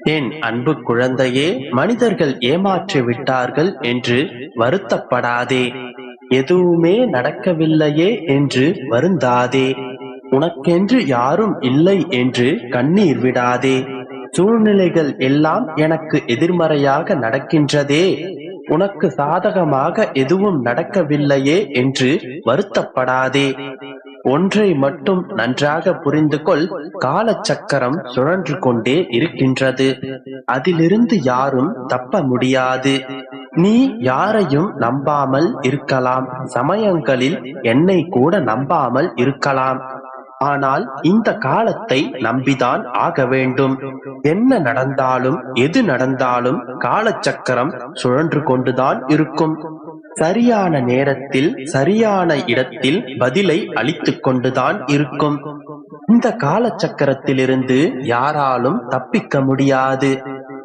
என் அன்பு குழந்தையே, மனிதர்கள் ஏமாற்றி விட்டார்கள் என்று வருத்தப்படாதே. எதுவுமே நடக்கவில்லையே என்று வருந்தாதே. உனக்கென்று யாரும் இல்லை என்று கண்ணீர் விடாதே. சூழ்நிலைகள் எல்லாம் எனக்கு எதிர்மறையாக நடக்கின்றதே, உனக்கு சாதகமாக எதுவும் நடக்கவில்லையே என்று வருத்தப்படாதே. ஒன்றை மட்டும் நன்றாக புரிந்து கொள், காலச்சக்கரம் சுழன்று கொண்டே இருக்கின்றது. அதிலிருந்து யாரும் தப்ப முடியாது. நீ யாரையும் நம்பாமல் இருக்கலாம், சமயங்களில் என்னை கூட நம்பாமல் இருக்கலாம். ஆனால் இந்த காலத்தை நம்பிதான் ஆக வேண்டும். என்ன நடந்தாலும் எது நடந்தாலும் காலச்சக்கரம் சுழன்று கொண்டுதான் இருக்கும். சரியான நேரத்தில் சரியான இடத்தில் பதிலை அளித்துக் கொண்டுதான் இருக்கும். இந்த காலச்சக்கரத்திலிருந்து யாராலும் தப்பிக்க முடியாது.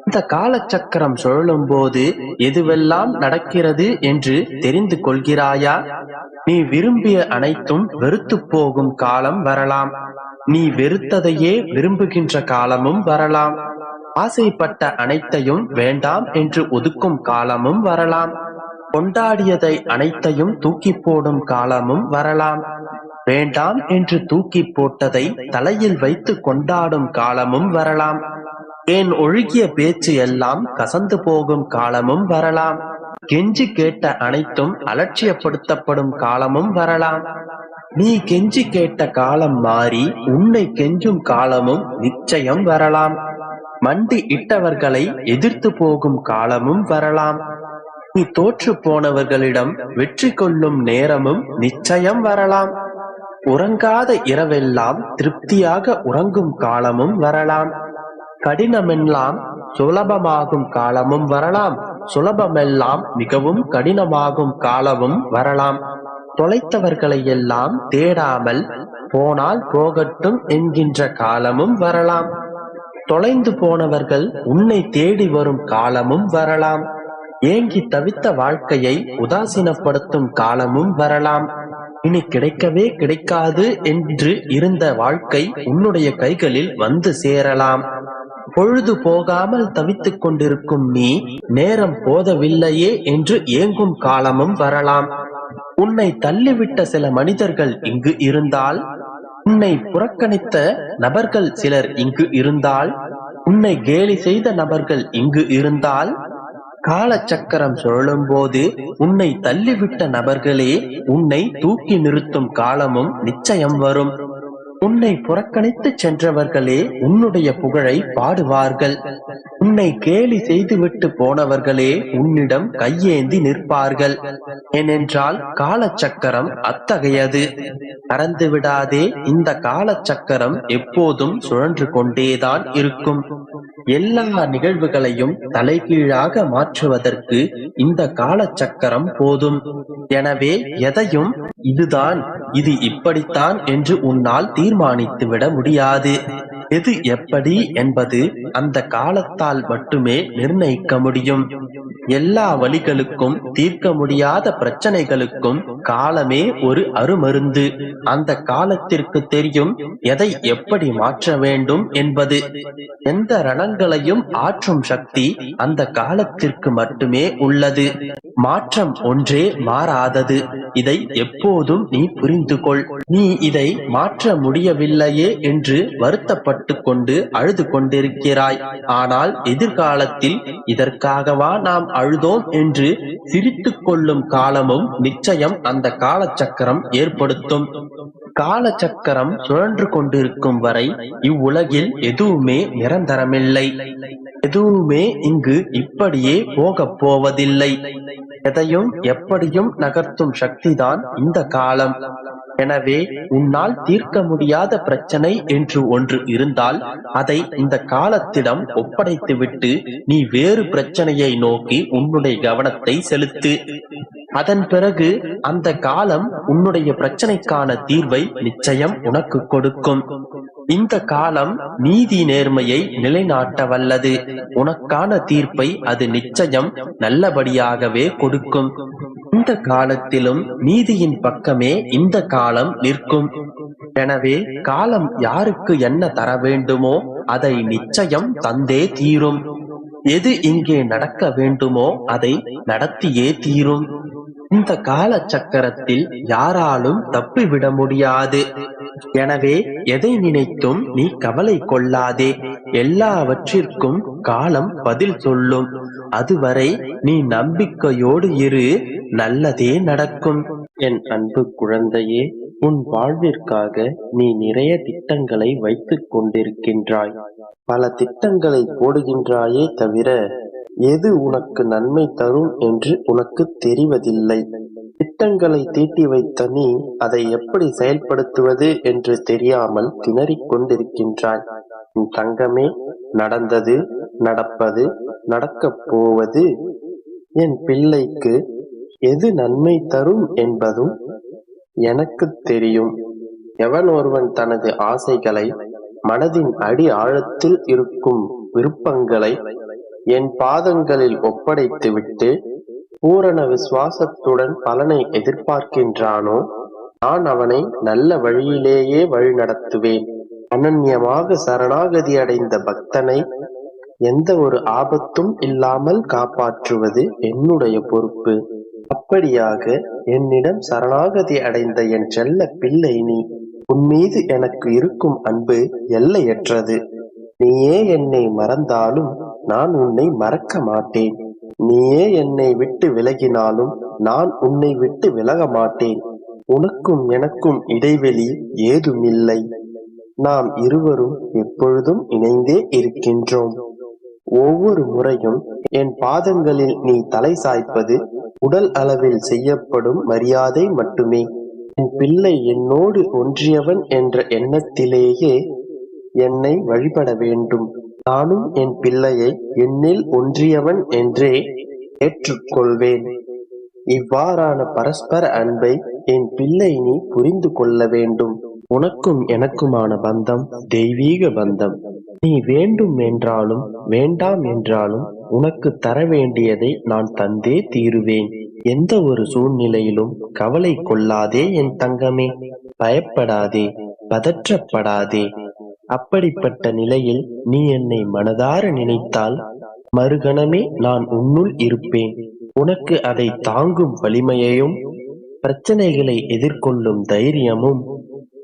இந்த காலச்சக்கரம் சுழலும் போது எதுவெல்லாம் நடக்கிறது என்று தெரிந்து கொள்கிறாயா? நீ விரும்பிய அனைத்தும் வெறுத்து போகும் காலம் வரலாம். நீ வெறுத்ததையே விரும்புகின்ற காலமும் வரலாம். ஆசைப்பட்ட அனைத்தையும் வேண்டாம் என்று ஒதுக்கும் காலமும் வரலாம். கொண்டாடியதை அனைத்தையும் தூக்கி போடும் காலமும் வரலாம். வேண்டாம் என்று தூக்கி போட்டதை தலையில் வைத்து கொண்டாடும் காலமும் வரலாம். ஏன் ஒழுகிய பேச்சு எல்லாம் கசந்து போகும் காலமும் வரலாம். கெஞ்சி கேட்ட அனைத்தும் அலட்சியப்படுத்தப்படும் காலமும் வரலாம். நீ கெஞ்சி கேட்ட காலம் மாறி உன்னை கெஞ்சும் காலமும் நிச்சயம் வரலாம். மண்டி இட்டவர்களை எதிர்த்து போகும் காலமும் வரலாம். நீ தோற்று போனவர்களிடம் வெற்றி கொள்ளும் நேரமும் நிச்சயம் வரலாம். உறங்காத இரவெல்லாம் திருப்தியாக உறங்கும் காலமும் வரலாம். கடினமெல்லாம் சுலபமாகும் காலமும் வரலாம். சுலபமெல்லாம் மிகவும் கடினமாகும் காலமும் வரலாம். தொலைத்தவர்களை எல்லாம் தேடாமல் போனால் போகட்டும் என்கின்ற காலமும் வரலாம். தொலைந்து போனவர்கள் உன்னை தேடி வரும் காலமும் வரலாம். ஏங்கி தவித்த வாழ்க்கையை உதாசீனப்படுத்தும் காலமும் வரலாம். இனி கிடைக்கவே கிடைக்காது என்று இருந்த வாழ்க்கை உன்னுடைய கைகளில் வந்து சேரலாம். பொழுது போகாமல் தவித்துக் கொண்டிருக்கும் நீ நேரம் போதவில்லையே என்று ஏங்கும் காலமும் வரலாம். உன்னை தள்ளிவிட்ட சில மனிதர்கள் இங்கு இருந்தால், உன்னை புறக்கணித்த நபர்கள் சிலர் இங்கு இருந்தால், உன்னை கேலி செய்த நபர்கள் இங்கு இருந்தால், காலச்சக்கரம் சுழலும் போது உன்னை தள்ளிவிட்ட நபர்களே உன்னை தூக்கி நிறுத்தும் காலமும் நிச்சயம் வரும். உன்னை புறக்கணித்து சென்றவர்களே உன்னுடைய புகழை பாடுவார்கள். உன்னை கேலி செய்துவிட்டு போனவர்களே உன்னிடம் கையேந்தி நிற்பார்கள். ஏனென்றால் காலச்சக்கரம் அத்தகையது. மறந்து விடாதே, இந்த காலச்சக்கரம் எப்போதும் சுழன்று கொண்டேதான் இருக்கும். எல்லா நிகழ்வுகளையும் தலைகீழாக மாற்றுவதற்கு இந்த காலச்சக்கரம் போதும். எனவே எதையும் இதுதான், இது இப்படித்தான் என்று உன்னால் தீர்மானித்து விட முடியாது. எது எப்படி என்பது அந்த காலத்தால் மட்டுமே நிர்ணயிக்க முடியும். எல்லா வழிகளுக்கும் தீர்க்க முடியாத பிரச்சனைகளுக்கும் காலமே ஒரு அருமருந்து. அந்த காலத்திற்கு தெரியும் எதை எப்படி மாற்ற வேண்டும் என்பது. எந்த ரணங்களையும் ஆற்றும் சக்தி அந்த காலத்திற்கு மட்டுமே உள்ளது. மாற்றம் ஒன்றே மாறாதது. இதை எப்போதும் நீ புரிந்து கொள். நீ இதை மாற்ற முடியவில்லையே என்று வருத்தப்பட்டு கொண்டு அழுது கொண்டிருக்கிறாய். ஆனால் எதிர்காலத்தில் இதற்காகவா நாம் அழுதோம் என்று சிரித்துக் கொள்ளும் காலமும் நிச்சயம் அந்த காலச்சக்கரம் ஏற்படுத்தும். காலச்சக்கரம் சுழன்று கொண்டிருக்கும் வரை இவ்வுலகில் எதுவுமே நிரந்தரமில்லை. எதுவுமே இங்கு இப்படியே போகப் போவதில்லை. எதையும் எப்படியும் நகர்த்தும் சக்திதான் இந்த காலம். எனவே உன்னால் தீர்க்க முடியாத பிரச்சனை என்று ஒன்று இருந்தால் அதை இந்த காலத்திடம் ஒப்படைத்துவிட்டு நீ வேறு பிரச்சனையை நோக்கி உன்னுடைய கவனத்தை செலுத்து. அதன் பிறகு அந்த காலம் உன்னுடைய பிரச்சனைக்கான தீர்வை நிச்சயம் உனக்கு கொடுக்கும். இந்த காலம் நீதி நேர்மையை நிலைநாட்ட வல்லது. உனக்கான தீர்ப்பை அது நிச்சயம் நல்லபடியாகவே கொடுக்கும். இந்த காலத்திலும் நீதியின் பக்கமே இந்த காலம் நிற்கும். எனவே காலம் யாருக்கு என்ன தர வேண்டுமோ அதை நிச்சயம் தந்தே தீரும். எது இங்கே நடக்க வேண்டுமோ அதை நடத்தியே தீரும். இந்த கால சக்கரத்தில் யாராலும் தப்பிவிட முடியாது. எனவே எதை நினைத்தும் நீ கவலை கொள்ளாதே. எல்லாவற்றிற்கும் காலம் பதில் சொல்லும். அதுவரை நீ நம்பிக்கையோடு இரு, நல்லதே நடக்கும். என் அன்பு குழந்தையே, உன் வாழ்விற்காக நீ நிறைய திட்டங்களை வைத்துக் கொண்டிருக்கின்றாய். பல திட்டங்களை போடுகின்றாயே தவிர எது உனக்கு நன்மை தரும் என்று உனக்கு தெரிவதில்லை. திட்டங்களை தீட்டி வைத்த நீ அதை எப்படி செயல்படுத்துவது என்று தெரியாமல் திணறிக் கொண்டிருக்கின்றாய். உன் தங்கமே, நடந்தது, நடப்பது, நடக்கப் போவது என் பிள்ளைக்கு எது நன்மை தரும் என்பதும் எனக்கு தெரியும். எவன் ஒருவன் தனது ஆசைகளை, மனதின் அடி ஆழத்தில் இருக்கும் விருப்பங்களை என் பாதங்களில் ஒப்படைத்துவிட்டு பூரண விசுவாசத்துடன் பலனை எதிர்பார்க்கின்றானோ, நான் அவனை நல்ல வழியிலேயே வழிநடத்துவேன். அனன்யமாக சரணாகதி அடைந்த பக்தனை எந்த ஒரு ஆபத்தும் இல்லாமல் காப்பாற்றுவது என்னுடைய பொறுப்பு. அப்படியாக என்னிடம் சரணாகதி அடைந்த என் செல்ல பிள்ளை நீ. உன்மீது எனக்கு இருக்கும் அன்பு எல்லையற்றது. நீயே என்னை மறந்தாலும் நான் உன்னை மறக்க மாட்டேன். நீயே என்னை விட்டு விலகினாலும் நான் உன்னை விட்டு விலக மாட்டேன். உனக்கும் எனக்கும் இடைவெளி ஏதுமில்லை. நாம் இருவரும் எப்பொழுதும் இணைந்தே இருக்கின்றோம். ஒவ்வொரு முறையும் என் பாதங்களில் நீ தலை சாய்ப்பது உடல் அளவில் செய்யப்படும் மரியாதை மட்டுமே. என் பிள்ளை என்னோடு ஒன்றியவன் என்ற எண்ணத்திலேயே என்னை வழிபட வேண்டும். நானும் என் பிள்ளையை என்னில் ஒன்றியவன் என்றே ஏற்றுக்கொள்வேன். இவ்வாறான பரஸ்பர அன்பை என் பிள்ளை நீ புரிந்து கொள்ள வேண்டும். உனக்கும் எனக்குமான பந்தம் தெய்வீக பந்தம். நீ வேண்டும் என்றாலும் வேண்டாம் என்றாலும் உனக்கு தர வேண்டியதை நான் தந்தே தீருவேன். எந்த ஒரு சூழ்நிலையிலும் கவலை கொள்ளாதே என் தங்கமே. பயப்படாதே, பதற்றப்படாதே. அப்படிப்பட்ட நிலையில் நீ என்னை மனதார நினைத்தால் மறுகணமே நான் உன்னுள் இருப்பேன். உனக்கு அதை தாங்கும் வலிமையையும் பிரச்சனைகளை எதிர்கொள்ளும் தைரியமும்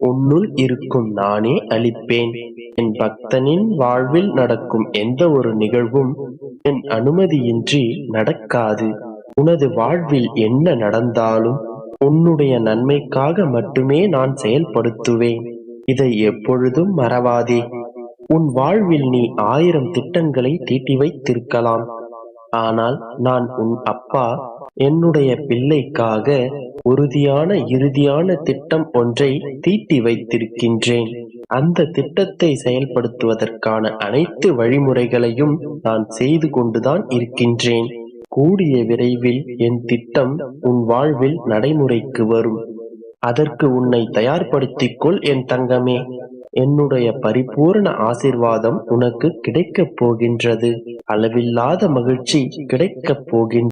உன்னுள் இருக்கும் நானே அளிப்பேன். என் பக்தனின் வாழ்வில் நடக்கும் எந்த ஒரு நிகழ்வும் என் அனுமதியின்றி நடக்காது. உனது வாழ்வில் என்ன நடந்தாலும் உன்னுடைய நன்மைக்காக மட்டுமே நான் செயல்படுத்துவேன். இதை எப்பொழுதும் மறவாதே. உன் வாழ்வில் நீ 1000 திட்டங்களை தீட்டி வைத்திருக்கலாம். ஆனால் நான் உன் அப்பா என்னுடைய பிள்ளைக்காக உறுதியான இறுதியான திட்டம் ஒன்றை தீட்டி வைத்திருக்கின்றேன். அந்த திட்டத்தை செயல்படுத்துவதற்கான அனைத்து வழிமுறைகளையும் நான் செய்து கொண்டுதான் இருக்கின்றேன். கூடிய விரைவில் என் திட்டம் உன் வாழ்வில் நடைமுறைக்கு வரும். அதற்கு உன்னை தயார்படுத்திக் கொள் என் தங்கமே. என்னுடைய பரிபூர்ண ஆசீர்வாதம் உனக்கு கிடைக்கப் போகின்றது. அளவில்லாத மகிழ்ச்சி கிடைக்கப் போகின்றது.